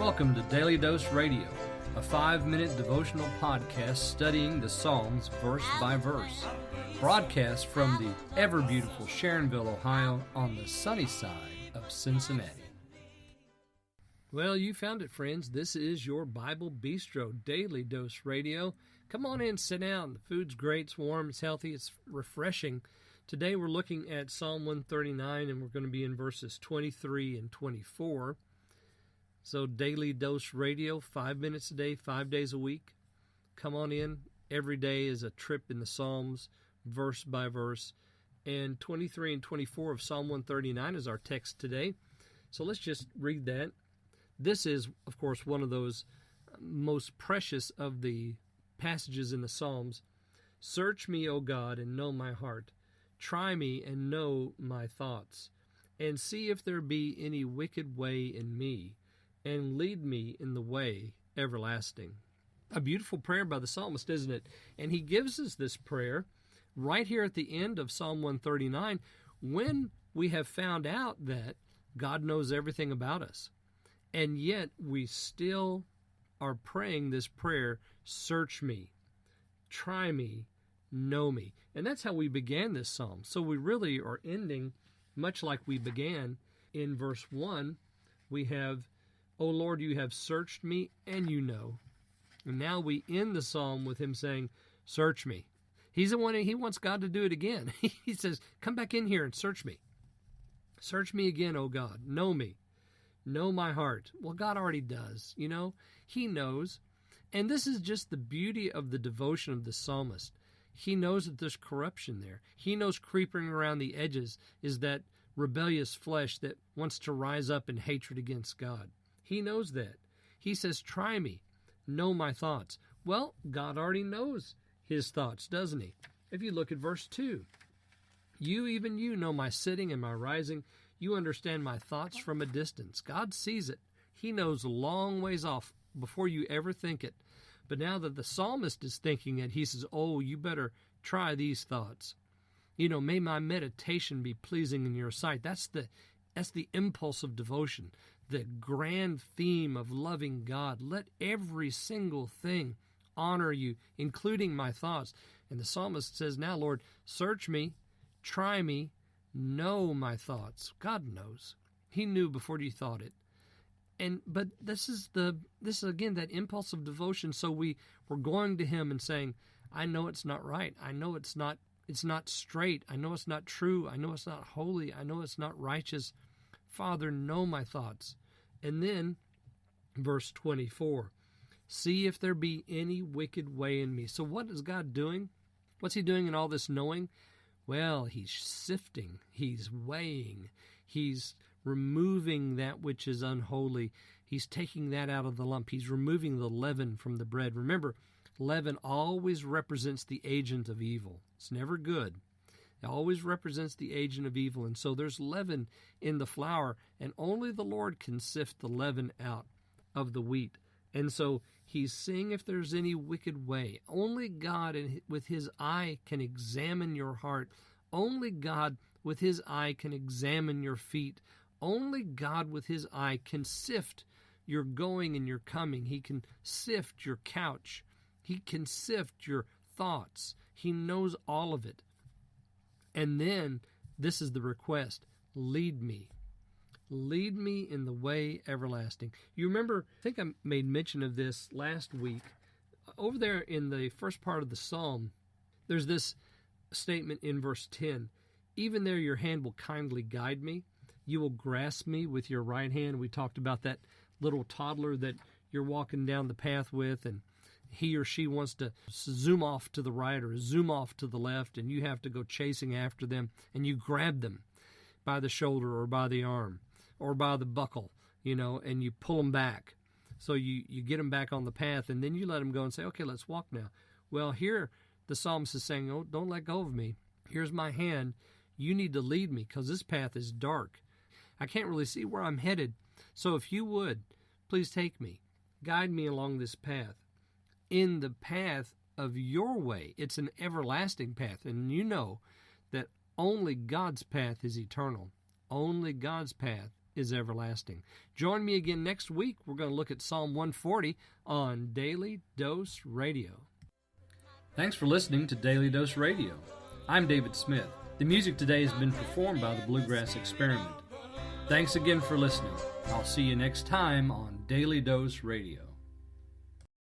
Welcome to Daily Dose Radio, a 5-minute devotional podcast studying the Psalms verse by verse. Broadcast from the ever-beautiful Sharonville, Ohio, on the sunny side of Cincinnati. Well, you found it, friends. This is your Bible Bistro Daily Dose Radio. Come on in, sit down. The food's great, it's warm, it's healthy, it's refreshing. Today we're looking at Psalm 139, and we're going to be in verses 23 and 24. So Daily Dose Radio, 5 minutes a day, 5 days a week. Come on in. Every day is a trip in the Psalms, verse by verse. And 23 and 24 of Psalm 139 is our text today. So let's just read that. This is, of course, one of those most precious of the passages in the Psalms. Search me, O God, and know my heart. Try me and know my thoughts. And see if there be any wicked way in me, and lead me in the way everlasting. A beautiful prayer by the psalmist, isn't it? And he gives us this prayer right here at the end of Psalm 139 when we have found out that God knows everything about us. And yet we still are praying this prayer, search me, try me, know me. And that's how we began this psalm. So we really are ending much like we began in verse 1. We have, O Lord, you have searched me and you know. And now we end the psalm with him saying, search me. He's the one, he wants God to do it again. He says, come back in here and search me. Search me again, O God. Know me. Know my heart. Well, God already does, you know. He knows. And this is just the beauty of the devotion of the psalmist. He knows that there's corruption there. He knows creeping around the edges is that rebellious flesh that wants to rise up in hatred against God. He knows that. He says, try me, know my thoughts. Well, God already knows his thoughts, doesn't he? If you look at verse 2, you, even you, know my sitting and my rising. You understand my thoughts from a distance. God sees it. He knows a long ways off before you ever think it. But now that the psalmist is thinking it, he says, oh, you better try these thoughts. You know, may my meditation be pleasing in your sight. That's the impulse of devotion, the grand theme of loving God. Let every single thing honor you, including my thoughts. And the psalmist says, now, Lord, search me, try me, know my thoughts. God knows. He knew before you thought it. But this is again that impulse of devotion. So we're going to him and saying, I know it's not right. I know it's not straight. I know it's not true. I know it's not holy. I know it's not righteous. Father, know my thoughts. And then verse 24, see if there be any wicked way in me. So what is God doing? What's he doing in all this knowing? Well, he's sifting, he's weighing, he's removing that which is unholy. He's taking that out of the lump. He's removing the leaven from the bread. Remember, leaven always represents the agent of evil. It's never good. It always represents the agent of evil. And so there's leaven in the flour, and only the Lord can sift the leaven out of the wheat. And so he's seeing if there's any wicked way. Only God with his eye can examine your heart. Only God with his eye can examine your feet. Only God with his eye can sift your going and your coming. He can sift your couch. He can sift your thoughts. He knows all of it. And then this is the request, lead me. Lead me in the way everlasting. You remember, I think I made mention of this last week. Over there in the first part of the psalm, there's this statement in verse 10. Even there your hand will kindly guide me. You will grasp me with your right hand. We talked about that little toddler that you're walking down the path with, and he or she wants to zoom off to the right or zoom off to the left, and you have to go chasing after them, and you grab them by the shoulder or by the arm or by the buckle, you know, and you pull them back. So you get them back on the path, and then you let them go and say, okay, let's walk now. Well, here the psalmist is saying, oh, don't let go of me. Here's my hand. You need to lead me because this path is dark. I can't really see where I'm headed. So if you would, please take me. Guide me along this path. In the path of your way. It's an everlasting path. And you know that only God's path is eternal. Only God's path is everlasting. Join me again next week. We're going to look at Psalm 140 on Daily Dose Radio. Thanks for listening to Daily Dose Radio. I'm David Smith. The music today has been performed by the Bluegrass Experiment. Thanks again for listening. I'll see you next time on Daily Dose Radio.